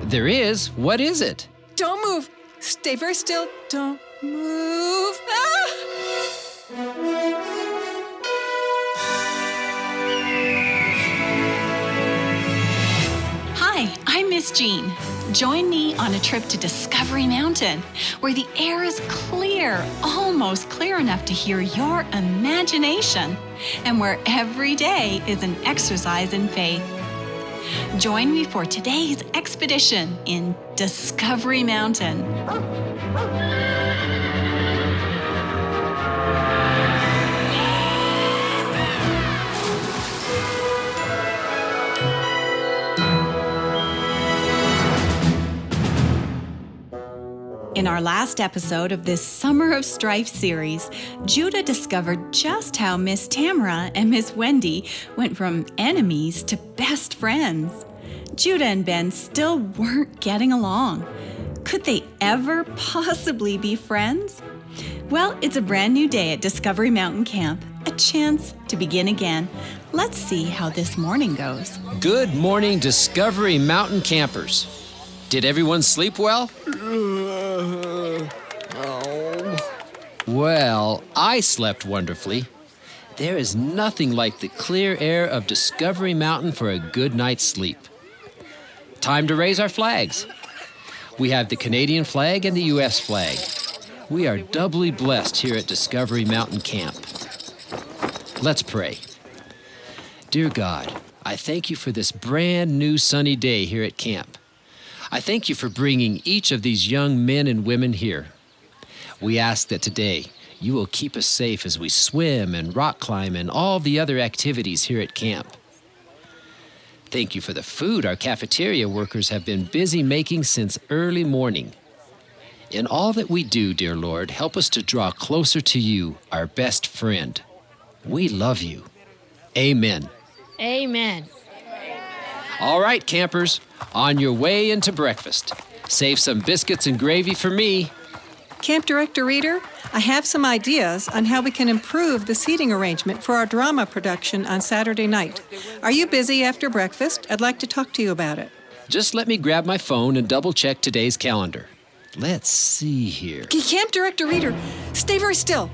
There is. What is it? Don't move. Stay very still. Don't move. Ah! Hi, I'm Miss Jean. Join me on a trip to Discovery Mountain, where the air is clear, almost clear enough to hear your imagination, and where every day is an exercise in faith. Join me for today's expedition in Discovery Mountain. In our last episode of this Summer of Strife series, Judah discovered just how Miss Tamara and Miss Wendy went from enemies to best friends. Judah and Ben still weren't getting along. Could they ever possibly be friends? Well, it's a brand new day at Discovery Mountain Camp, a chance to begin again. Let's see how this morning goes. Good morning, Discovery Mountain campers. Did everyone sleep well? Well, I slept wonderfully. There is nothing like the clear air of Discovery Mountain for a good night's sleep. Time to raise our flags. We have the Canadian flag and the U.S. flag. We are doubly blessed here at Discovery Mountain Camp. Let's pray. Dear God, I thank you for this brand new sunny day here at camp. I thank you for bringing each of these young men and women here. We ask that today you will keep us safe as we swim and rock climb and all the other activities here at camp. Thank you for the food our cafeteria workers have been busy making since early morning. In all that we do, dear Lord, help us to draw closer to you, our best friend. We love you. Amen. Amen. All right, campers, on your way into breakfast. Save some biscuits and gravy for me. Camp Director Reader, I have some ideas on how we can improve the seating arrangement for our drama production on Saturday night. Are you busy after breakfast? I'd like to talk to you about it. Just let me grab my phone and double-check today's calendar. Let's see here. Camp Director Reader, stay very still.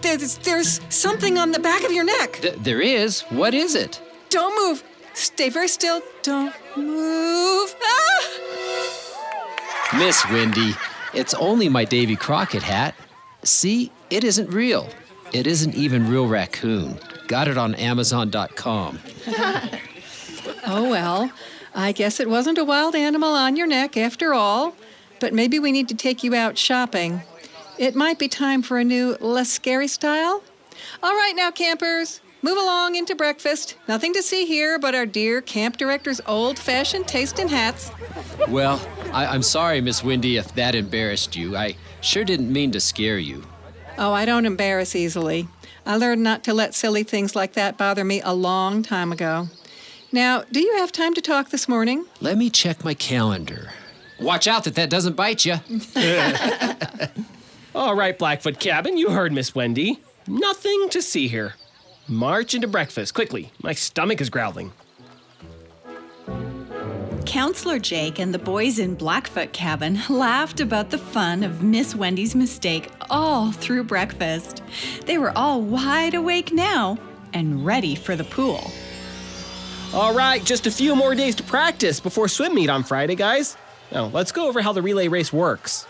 There's something on the back of your neck. There is? What is it? Don't move. Stay very still. Don't move. Ah! Miss Wendy, it's only my Davy Crockett hat. See, it isn't real. It isn't even real raccoon. Got it on Amazon.com. Oh, well, I guess it wasn't a wild animal on your neck after all. But maybe we need to take you out shopping. It might be time for a new, less scary style. All right now, campers. Move along into breakfast. Nothing to see here but our dear camp director's old-fashioned taste in hats. Well, I'm sorry, Miss Wendy, if that embarrassed you. I sure didn't mean to scare you. Oh, I don't embarrass easily. I learned not to let silly things like that bother me a long time ago. Now, do you have time to talk this morning? Let me check my calendar. Watch out that doesn't bite you. All right, Blackfoot Cabin, you heard Miss Wendy. Nothing to see here. March into breakfast, quickly. My stomach is growling. Counselor Jake and the boys in Blackfoot Cabin laughed about the fun of Miss Wendy's mistake all through breakfast. They were all wide awake now and ready for the pool. All right, just a few more days to practice before swim meet on Friday, guys. Now, let's go over how the relay race works.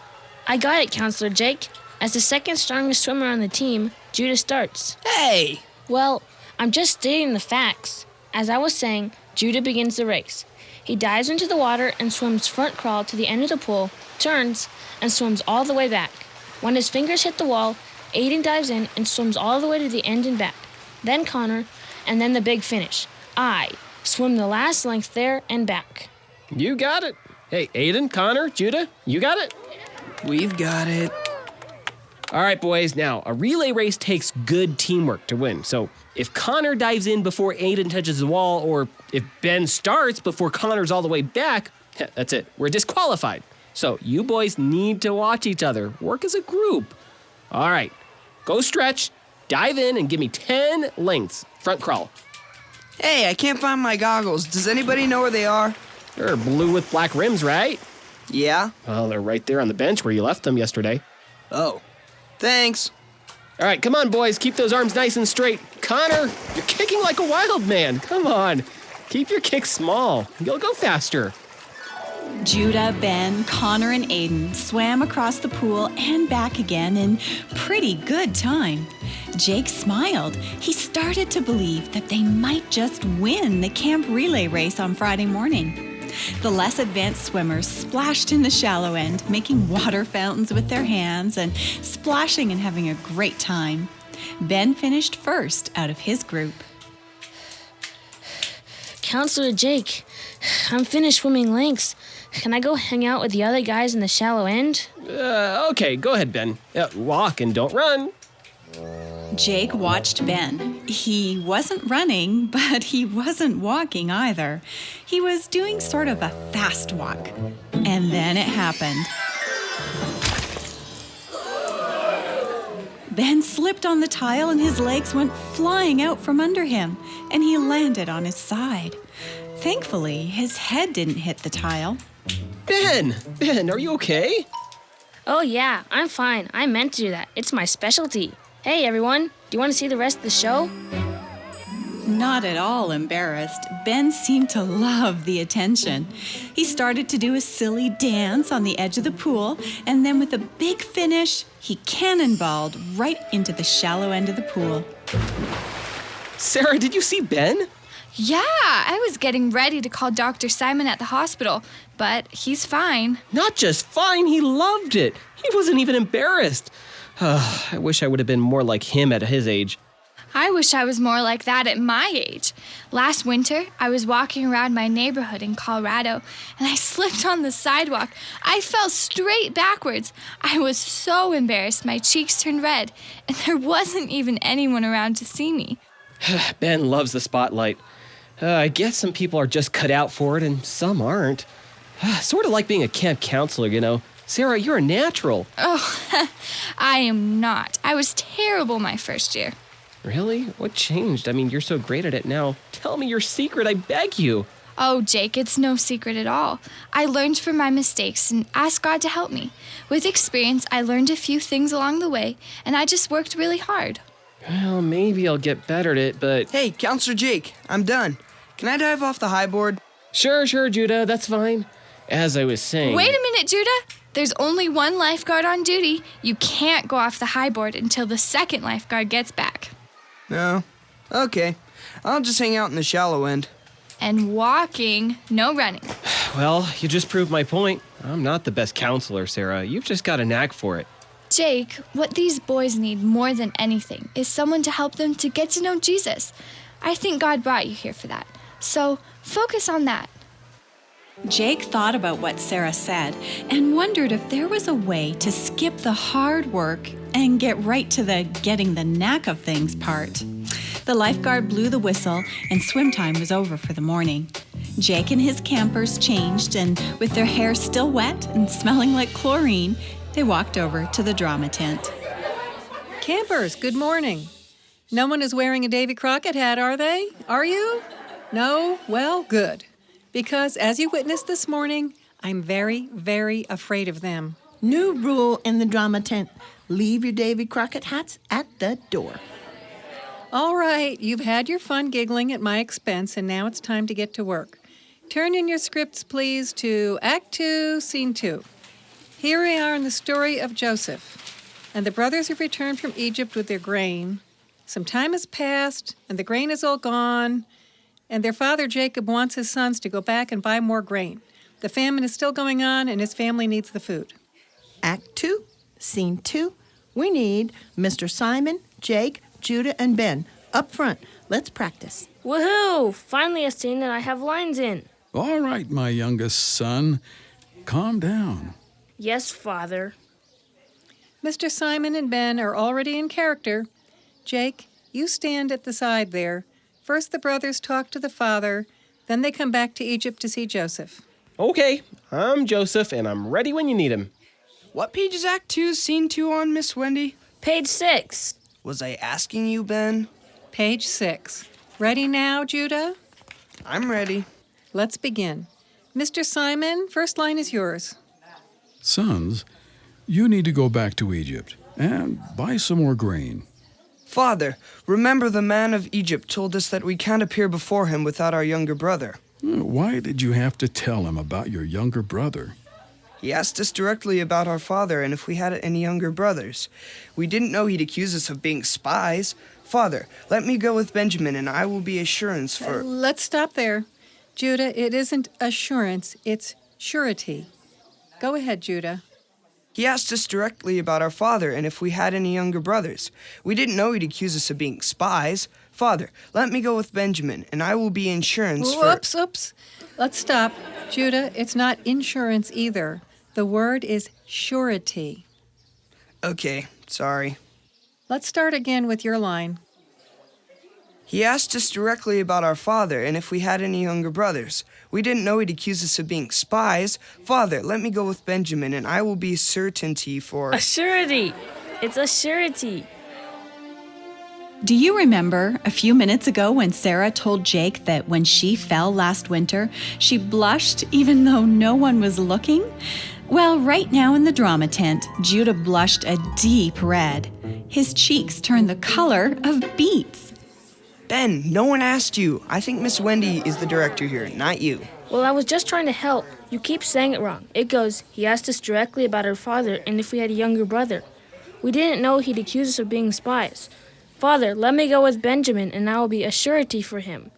I got it, Counselor Jake. As the second strongest swimmer on the team, Judah starts. Hey! Well, I'm just stating the facts. As I was saying, Judah begins the race. He dives into the water and swims front crawl to the end of the pool, turns, and swims all the way back. When his fingers hit the wall, Aiden dives in and swims all the way to the end and back. Then Connor, and then the big finish. I swim the last length there and back. You got it. Hey, Aiden, Connor, Judah, you got it? We've got it. All right, boys, now, a relay race takes good teamwork to win. So if Connor dives in before Aiden touches the wall, or if Ben starts before Connor's all the way back, that's it. We're disqualified. So you boys need to watch each other. Work as a group. All right, go stretch, dive in, and give me 10 lengths. Front crawl. Hey, I can't find my goggles. Does anybody know where they are? They're blue with black rims, right? Yeah? Well, they're right there on the bench where you left them yesterday. Oh. Thanks. All right, come on, boys. Keep those arms nice and straight. Connor, you're kicking like a wild man. Come on. Keep your kicks small. You'll go faster. Judah, Ben, Connor, and Aiden swam across the pool and back again in pretty good time. Jake smiled. He started to believe that they might just win the camp relay race on Friday morning. The less advanced swimmers splashed in the shallow end, making water fountains with their hands and splashing and having a great time. Ben finished first out of his group. Counselor Jake, I'm finished swimming links. Can I go hang out with the other guys in the shallow end? Okay, go ahead, Ben. Walk and don't run. Jake watched Ben. He wasn't running, but he wasn't walking either. He was doing sort of a fast walk. And then it happened. Ben slipped on the tile and his legs went flying out from under him, and he landed on his side. Thankfully, his head didn't hit the tile. Ben, are you okay? Oh yeah, I'm fine. I meant to do that. It's my specialty. Hey everyone, do you want to see the rest of the show? Not at all embarrassed, Ben seemed to love the attention. He started to do a silly dance on the edge of the pool, and then with a big finish, he cannonballed right into the shallow end of the pool. Sarah, did you see Ben? Yeah, I was getting ready to call Dr. Simon at the hospital, but he's fine. Not just fine, he loved it. He wasn't even embarrassed. I wish I would have been more like him at his age. I wish I was more like that at my age. Last winter, I was walking around my neighborhood in Colorado, and I slipped on the sidewalk. I fell straight backwards. I was so embarrassed, my cheeks turned red, and there wasn't even anyone around to see me. Ben loves the spotlight. I guess some people are just cut out for it, and some aren't. Sort of like being a camp counselor, you know. Sarah, you're a natural. Oh, I am not. I was terrible my first year. Really? What changed? I mean, you're so great at it now. Tell me your secret, I beg you. Oh, Jake, it's no secret at all. I learned from my mistakes and asked God to help me. With experience, I learned a few things along the way, and I just worked really hard. Well, maybe I'll get better at it, but... Hey, Counselor Jake, I'm done. Can I dive off the high board? Sure, Judah, that's fine. As I was saying... Wait a minute, Judah. There's only one lifeguard on duty. You can't go off the high board until the second lifeguard gets back. No. Okay. I'll just hang out in the shallow end. And walking, no running. Well, you just proved my point. I'm not the best counselor, Sarah. You've just got a knack for it. Jake, what these boys need more than anything is someone to help them to get to know Jesus. I think God brought you here for that. So focus on that. Jake thought about what Sarah said and wondered if there was a way to skip the hard work and get right to the getting the knack of things part. The lifeguard blew the whistle and swim time was over for the morning. Jake and his campers changed, and with their hair still wet and smelling like chlorine, they walked over to the drama tent. Campers, good morning. No one is wearing a Davy Crockett hat, are they? Are you? No? Well, good. Because as you witnessed this morning, I'm very, very afraid of them. New rule in the drama tent. Leave your Davy Crockett hats at the door. All right, you've had your fun giggling at my expense, and now it's time to get to work. Turn in your scripts, please, to Act 2, Scene 2. Here we are in the story of Joseph. And the brothers have returned from Egypt with their grain. Some time has passed, and the grain is all gone, and their father Jacob wants his sons to go back and buy more grain. The famine is still going on, and his family needs the food. Act 2, Scene 2. We need Mr. Simon, Jake, Judah, and Ben. Up front. Let's practice. Woohoo! Finally a scene that I have lines in. All right, my youngest son. Calm down. Yes, Father. Mr. Simon and Ben are already in character. Jake, you stand at the side there. First the brothers talk to the father, then they come back to Egypt to see Joseph. Okay, I'm Joseph, and I'm ready when you need him. What page is Act 2, Scene 2 on, Miss Wendy? Page 6. Was I asking you, Ben? Page 6. Ready now, Judah? I'm ready. Let's begin. Mr. Simon, first line is yours. Sons, you need to go back to Egypt and buy some more grain. Father, remember the man of Egypt told us that we can't appear before him without our younger brother. Why did you have to tell him about your younger brother? He asked us directly about our father and if we had any younger brothers. We didn't know he'd accuse us of being spies. Father, let me go with Benjamin and I will be assurance for... Let's stop there. Judah, it isn't assurance, it's surety. Go ahead, Judah. He asked us directly about our father and if we had any younger brothers. We didn't know he'd accuse us of being spies. Father, let me go with Benjamin and I will be insurance for... Oops. Let's stop. Judah, it's not insurance either. The word is surety. Okay, sorry. Let's start again with your line. He asked us directly about our father and if we had any younger brothers. We didn't know he'd accuse us of being spies. Father, let me go with Benjamin and I will be certainty for... A surety. It's a surety. Do you remember a few minutes ago when Sarah told Jake that when she fell last winter, she blushed even though no one was looking? Well, right now in the drama tent, Judah blushed a deep red. His cheeks turned the color of beets. Ben, no one asked you. I think Miss Wendy is the director here, not you. Well, I was just trying to help. You keep saying it wrong. It goes, he asked us directly about our father and if we had a younger brother. We didn't know he'd accuse us of being spies. Father, let me go with Benjamin and I will be a surety for him.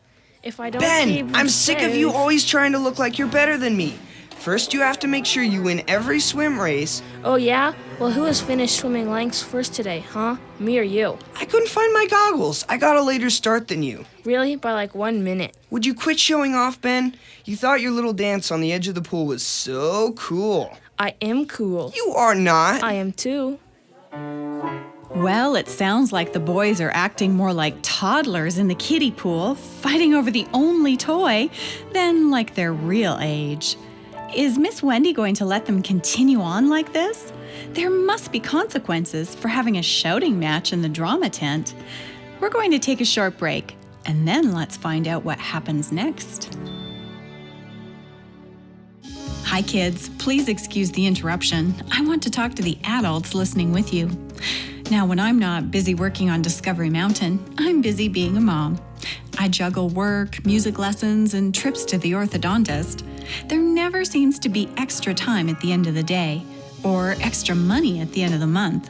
If I don't Ben, I'm sick of you always trying to look like you're better than me. First, you have to make sure you win every swim race. Oh, yeah? Well, who has finished swimming lengths first today, huh? Me or you? I couldn't find my goggles. I got a later start than you. Really? By like 1 minute. Would you quit showing off, Ben? You thought your little dance on the edge of the pool was so cool. I am cool. You are not. I am too. Well, it sounds like the boys are acting more like toddlers in the kiddie pool, fighting over the only toy, than like their real age. Is Miss Wendy going to let them continue on like this? There must be consequences for having a shouting match in the drama tent. We're going to take a short break, and then let's find out what happens next. Hi, kids. Please excuse the interruption. I want to talk to the adults listening with you. Now, when I'm not busy working on Discovery Mountain, I'm busy being a mom. I juggle work, music lessons, and trips to the orthodontist. There never seems to be extra time at the end of the day, or extra money at the end of the month.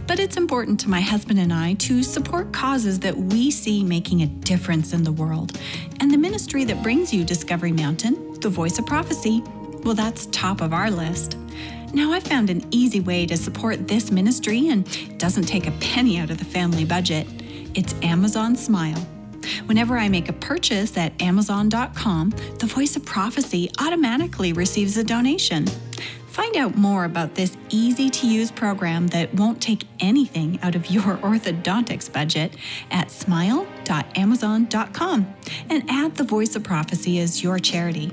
But it's important to my husband and I to support causes that we see making a difference in the world. And the ministry that brings you Discovery Mountain, the Voice of Prophecy, well, that's top of our list. Now, I've found an easy way to support this ministry and it doesn't take a penny out of the family budget. It's Amazon Smile. Whenever I make a purchase at Amazon.com, the Voice of Prophecy automatically receives a donation. Find out more about this easy-to-use program that won't take anything out of your orthodontics budget at smile.amazon.com and add the Voice of Prophecy as your charity.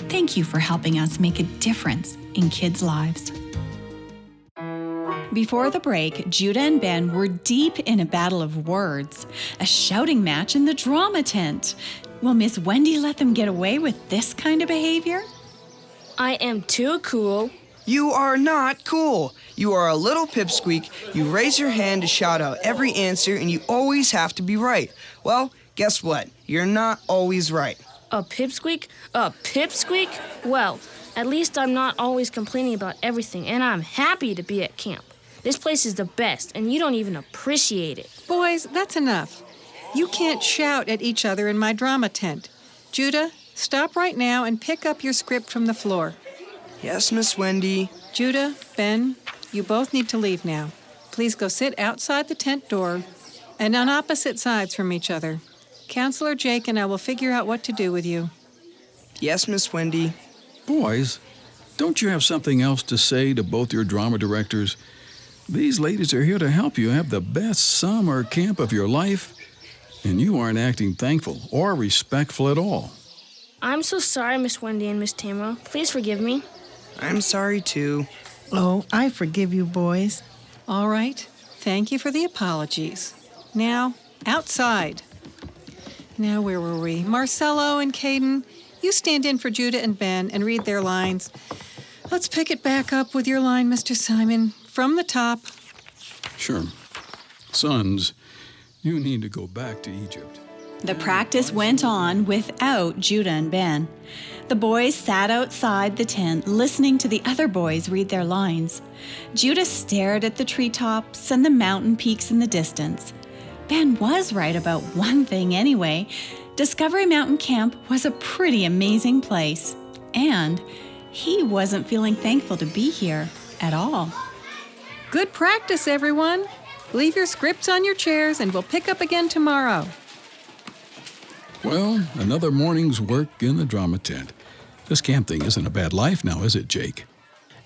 Thank you for helping us make a difference in kids' lives. Before the break, Judah and Ben were deep in a battle of words, a shouting match in the drama tent. Will Miss Wendy let them get away with this kind of behavior? I am too cool. You are not cool. You are a little pipsqueak. You raise your hand to shout out every answer, and you always have to be right. Well, guess what? You're not always right. A pipsqueak? A pipsqueak? Well, at least I'm not always complaining about everything, and I'm happy to be at camp. This place is the best, and you don't even appreciate it. Boys, that's enough. You can't shout at each other in my drama tent. Judah, stop right now and pick up your script from the floor. Yes, Miss Wendy. Judah, Ben, you both need to leave now. Please go sit outside the tent door and on opposite sides from each other. Counselor Jake and I will figure out what to do with you. Yes, Miss Wendy. Boys, don't you have something else to say to both your drama directors? These ladies are here to help you have the best summer camp of your life, and you aren't acting thankful or respectful at all. I'm so sorry, Miss Wendy and Miss Tamara. Please forgive me. I'm sorry, too. Oh, I forgive you, boys. All right. Thank you for the apologies. Now, outside. Now, where were we? Marcelo and Caden, you stand in for Judah and Ben and read their lines. Let's pick it back up with your line, Mr. Simon, from the top. Sure. Sons, you need to go back to Egypt. The practice went on without Judah and Ben. The boys sat outside the tent listening to the other boys read their lines. Judah stared at the treetops and the mountain peaks in the distance. Ben was right about one thing anyway. Discovery Mountain Camp was a pretty amazing place. And he wasn't feeling thankful to be here at all. Good practice, everyone. Leave your scripts on your chairs and we'll pick up again tomorrow. Well, another morning's work in the drama tent. This camp thing isn't a bad life now, is it, Jake?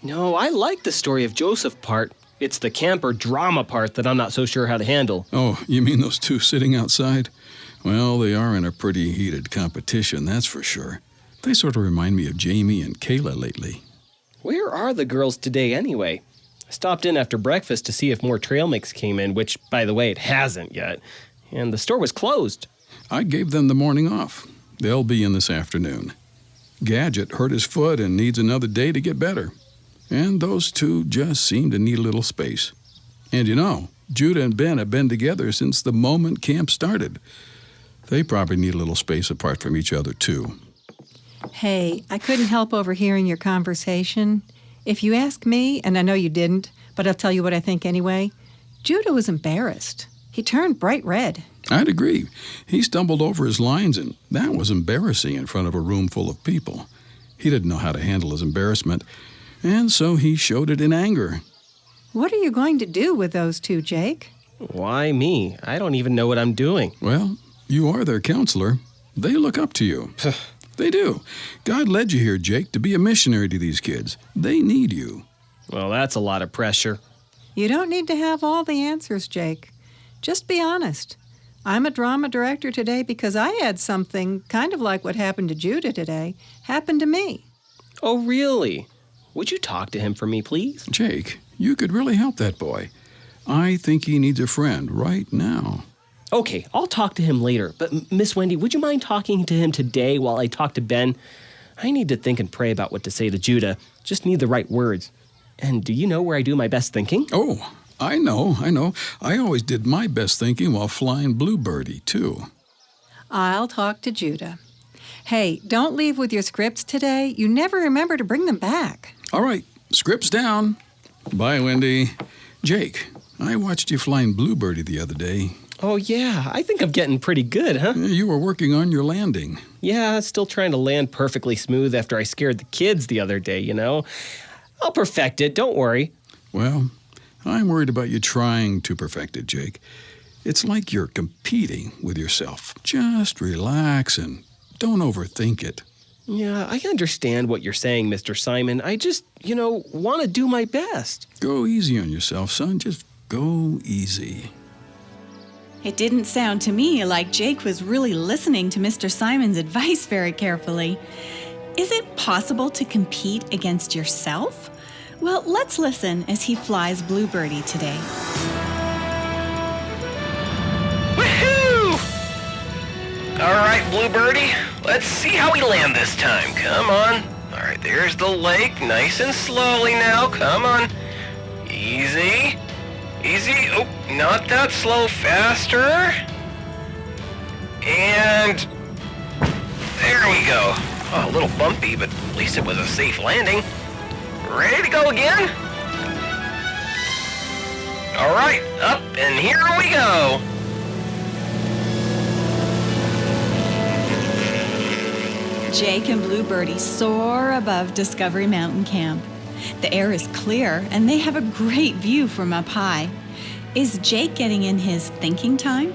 No, I like the story of Joseph part. It's the camp or drama part that I'm not so sure how to handle. Oh, you mean those two sitting outside? Well, they are in a pretty heated competition, that's for sure. They sort of remind me of Jamie and Kayla lately. Where are the girls today anyway? I stopped in after breakfast to see if more trail mix came in, which, by the way, it hasn't yet. And the store was closed. I gave them the morning off. They'll be in this afternoon. Gadget hurt his foot and needs another day to get better. And those two just seem to need a little space. And you know, Judah and Ben have been together since the moment camp started. They probably need a little space apart from each other, too. Hey, I couldn't help overhearing your conversation. If you ask me, and I know you didn't, but I'll tell you what I think anyway, Judah was embarrassed. He turned bright red. I'd agree. He stumbled over his lines, and that was embarrassing in front of a room full of people. He didn't know how to handle his embarrassment, and so he showed it in anger. What are you going to do with those two, Jake? Why me? I don't even know what I'm doing. Well, you are their counselor. They look up to you. They do. God led you here, Jake, to be a missionary to these kids. They need you. Well, that's a lot of pressure. You don't need to have all the answers, Jake. Just be honest. I'm a drama director today because I had something kind of like what happened to Judah today happen to me. Oh, really? Would you talk to him for me, please? Jake, you could really help that boy. I think he needs a friend right now. Okay, I'll talk to him later. But, Miss Wendy, would you mind talking to him today while I talk to Ben? I need to think and pray about what to say to Judah. Just need the right words. And do you know where I do my best thinking? Oh, I know. I always did my best thinking while flying Bluebirdie, too. I'll talk to Judah. Hey, don't leave with your scripts today. You never remember to bring them back. All right, scripts down. Bye, Wendy. Jake, I watched you flying Bluebirdie the other day. Oh, yeah. I think I'm getting pretty good, huh? You were working on your landing. Yeah, still trying to land perfectly smooth after I scared the kids the other day, you know? I'll perfect it, don't worry. Well, I'm worried about you trying to perfect it, Jake. It's like you're competing with yourself. Just relax and don't overthink it. Yeah, I understand what you're saying, Mr. Simon. I just, want to do my best. Go easy on yourself, son. Just go easy. It didn't sound to me like Jake was really listening to Mr. Simon's advice very carefully. Is it possible to compete against yourself? Well, let's listen as he flies Bluebirdie today. Woohoo! All right, Bluebirdie, let's see how we land this time. Come on. All right, there's the lake. Nice and slowly now. Come on. Easy. Easy. Oh, not that slow. Faster. And there we go. Oh, a little bumpy, but at least it was a safe landing. Ready to go again? All right, up and here we go. Jake and Bluebirdie soar above Discovery Mountain Camp. The air is clear, and they have a great view from up high. Is Jake getting in his thinking time?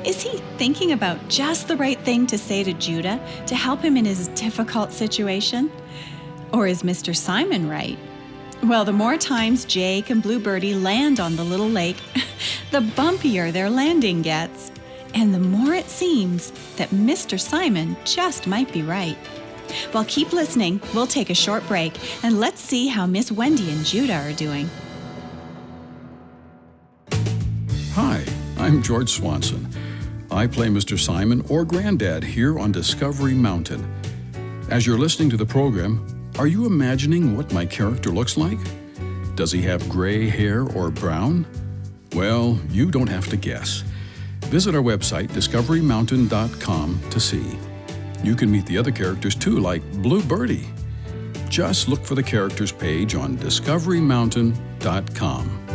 Is he thinking about just the right thing to say to Judah to help him in his difficult situation? Or is Mr. Simon right? Well, the more times Jake and Bluebirdie land on the little lake, the bumpier their landing gets. And the more it seems that Mr. Simon just might be right. Well, keep listening. We'll take a short break, and let's see how Miss Wendy and Judah are doing. Hi, I'm George Swanson. I play Mr. Simon or Granddad here on Discovery Mountain. As you're listening to the program, are you imagining what my character looks like? Does he have gray hair or brown? Well, you don't have to guess. Visit our website, discoverymountain.com, to see. You can meet the other characters too, like Blue Birdie. Just look for the characters page on discoverymountain.com.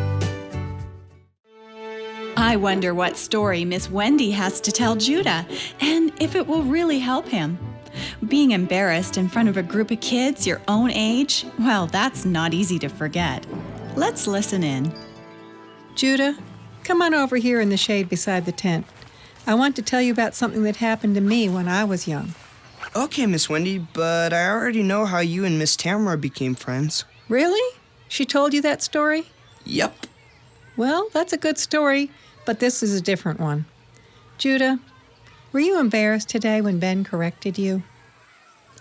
I wonder what story Miss Wendy has to tell Judah, and if it will really help him. Being embarrassed in front of a group of kids your own age, well, that's not easy to forget. Let's listen in. Judah, come on over here in the shade beside the tent. I want to tell you about something that happened to me when I was young. Okay, Miss Wendy, but I already know how you and Miss Tamara became friends. Really? She told you that story? Yep. Well, that's a good story, but this is a different one. Judah, were you embarrassed today when Ben corrected you?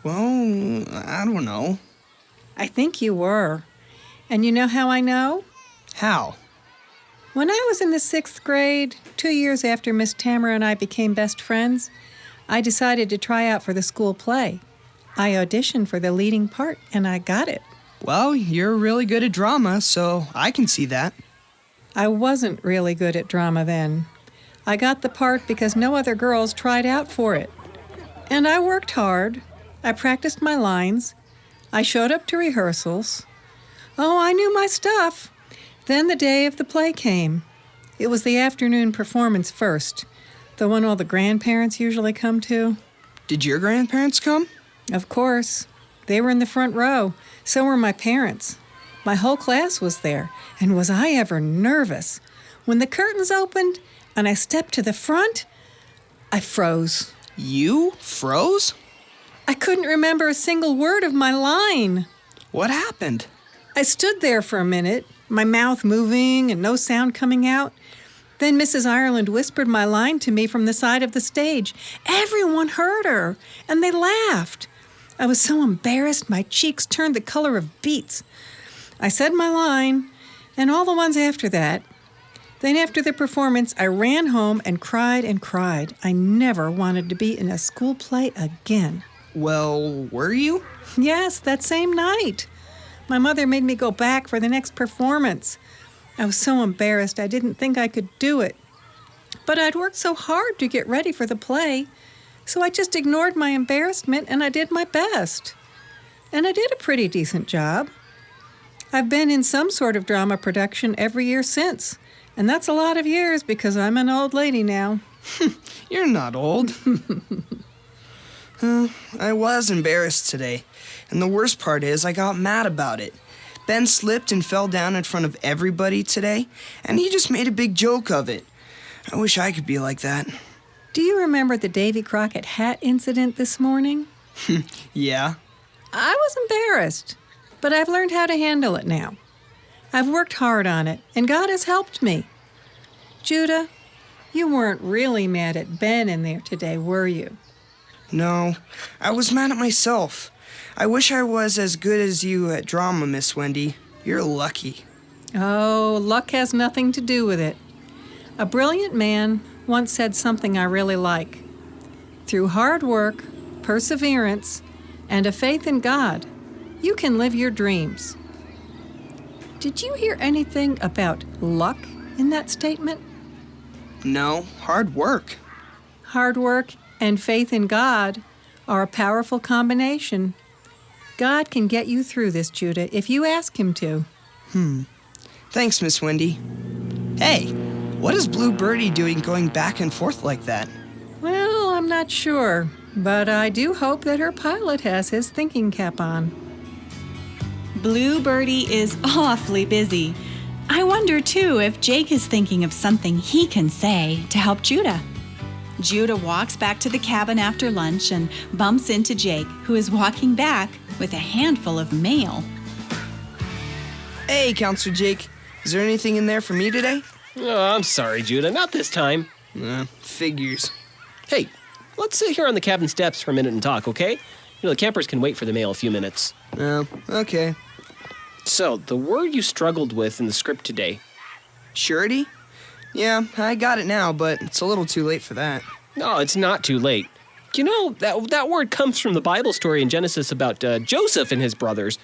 Well, I don't know. I think you were. And you know how I know? How? When I was in the 6th grade, 2 years after Miss Tamara and I became best friends, I decided to try out for the school play. I auditioned for the leading part, and I got it. Well, you're really good at drama, so I can see that. I wasn't really good at drama then. I got the part because no other girls tried out for it. And I worked hard. I practiced my lines. I showed up to rehearsals. Oh, I knew my stuff. Then the day of the play came. It was the afternoon performance first, the one all the grandparents usually come to. Did your grandparents come? Of course. They were in the front row. So were my parents. My whole class was there, and was I ever nervous. When the curtains opened and I stepped to the front, I froze. You froze? I couldn't remember a single word of my line. What happened? I stood there for a minute, my mouth moving and no sound coming out. Then Mrs. Ireland whispered my line to me from the side of the stage. Everyone heard her, and they laughed. I was so embarrassed my cheeks turned the color of beets. I said my line, and all the ones after that. Then after the performance, I ran home and cried and cried. I never wanted to be in a school play again. Well, were you? Yes, that same night. My mother made me go back for the next performance. I was so embarrassed I didn't think I could do it. But I'd worked so hard to get ready for the play, so I just ignored my embarrassment and I did my best. And I did a pretty decent job. I've been in some sort of drama production every year since, and that's a lot of years because I'm an old lady now. You're not old. I was embarrassed today, and the worst part is I got mad about it. Ben slipped and fell down in front of everybody today, and he just made a big joke of it. I wish I could be like that. Do you remember the Davy Crockett hat incident this morning? Yeah. I was embarrassed, but I've learned how to handle it now. I've worked hard on it, and God has helped me. Judah, you weren't really mad at Ben in there today, were you? No, I was mad at myself. I wish I was as good as you at drama, Miss Wendy. You're lucky. Oh, luck has nothing to do with it. A brilliant man once said something I really like. Through hard work, perseverance, and a faith in God, you can live your dreams. Did you hear anything about luck in that statement? No, hard work. Hard work and faith in God are a powerful combination. God can get you through this, Judah, if you ask him to. Thanks, Miss Wendy. Hey, what is Blue Birdie doing going back and forth like that? Well, I'm not sure, but I do hope that her pilot has his thinking cap on. Blue Birdie is awfully busy. I wonder, too, if Jake is thinking of something he can say to help Judah. Judah walks back to the cabin after lunch and bumps into Jake, who is walking back with a handful of mail. Hey, Counselor Jake. Is there anything in there for me today? Oh, I'm sorry, Judah. Not this time. Figures. Hey, let's sit here on the cabin steps for a minute and talk, okay? You know, the campers can wait for the mail a few minutes. Okay. So, the word you struggled with in the script today. Surety? Yeah, I got it now, but it's a little too late for that. No, it's not too late. You know, that word comes from the Bible story in Genesis about Joseph and his brothers.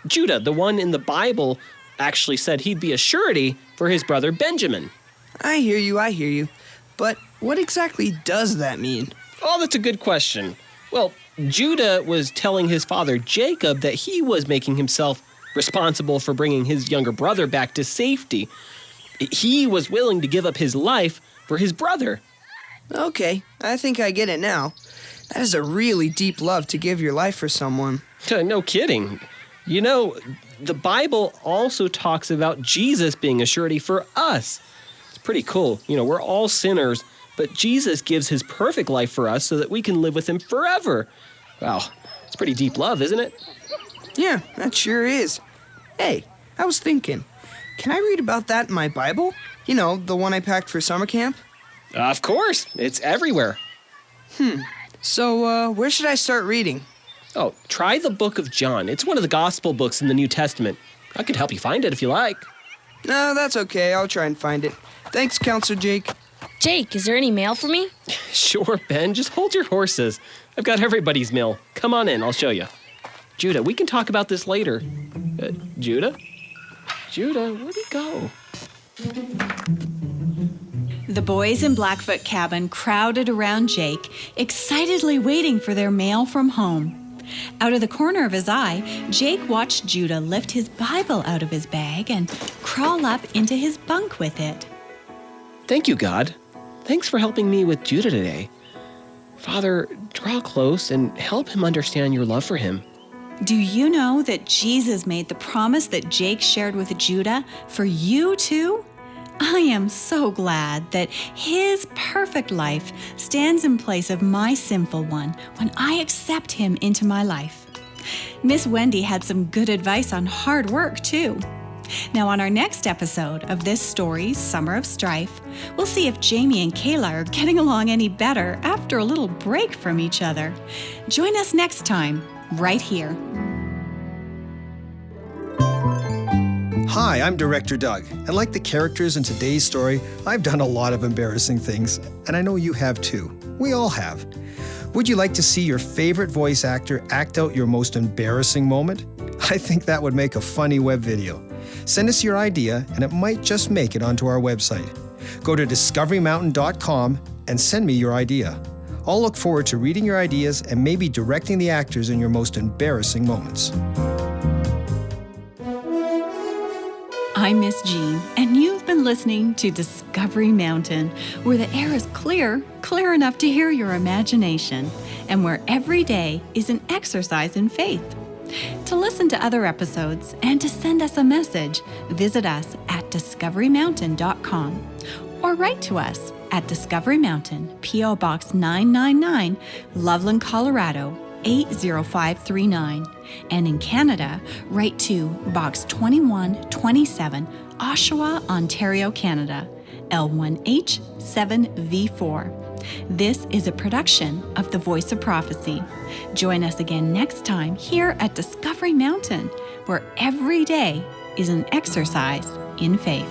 Judah, the one in the Bible, actually said he'd be a surety for his brother Benjamin. I hear you. But what exactly does that mean? Oh, that's a good question. Well, Judah was telling his father Jacob that he was making himself responsible for bringing his younger brother back to safety. He was willing to give up his life for his brother. Okay, I think I get it now. That is a really deep love to give your life for someone. No kidding. You know, the Bible also talks about Jesus being a surety for us. It's pretty cool. You know, we're all sinners, but Jesus gives his perfect life for us so that we can live with him forever. Wow, it's pretty deep love, isn't it? Yeah, that sure is. Hey, I was thinking, can I read about that in my Bible? You know, the one I packed for summer camp? Of course, it's everywhere. So, where should I start reading? Oh, try the book of John. It's one of the gospel books in the New Testament. I could help you find it if you like. No, that's okay. I'll try and find it. Thanks, Counselor Jake. Jake, is there any mail for me? Sure, Ben. Just hold your horses. I've got everybody's mail. Come on in. I'll show you. Judah, we can talk about this later. Judah? Judah, where'd he go? The boys in Blackfoot Cabin crowded around Jake, excitedly waiting for their mail from home. Out of the corner of his eye, Jake watched Judah lift his Bible out of his bag and crawl up into his bunk with it. Thank you, God. Thanks for helping me with Judah today. Father, draw close and help him understand your love for him. Do you know that Jesus made the promise that Jake shared with Judah for you too? I am so glad that his perfect life stands in place of my sinful one when I accept him into my life. Miss Wendy had some good advice on hard work too. Now on our next episode of this story, Summer of Strife, we'll see if Jamie and Kayla are getting along any better after a little break from each other. Join us next time, right here. Hi, I'm Director Doug, and like the characters in today's story, I've done a lot of embarrassing things, and I know you have too. We all have. Would you like to see your favorite voice actor act out your most embarrassing moment? I think that would make a funny web video. Send us your idea, and it might just make it onto our website. Go to discoverymountain.com and send me your idea. I'll look forward to reading your ideas and maybe directing the actors in your most embarrassing moments. I'm Miss Jean, and you've been listening to Discovery Mountain, where the air is clear enough to hear your imagination, and where every day is an exercise in faith. To listen to other episodes and to send us a message, visit us at discoverymountain.com or write to us at Discovery Mountain, P.O. Box 999, Loveland, Colorado 80539. And in Canada, write to Box 2127, Oshawa, Ontario, Canada, L1H7V4. This is a production of The Voice of Prophecy. Join us again next time here at Discovery Mountain, where every day is an exercise in faith.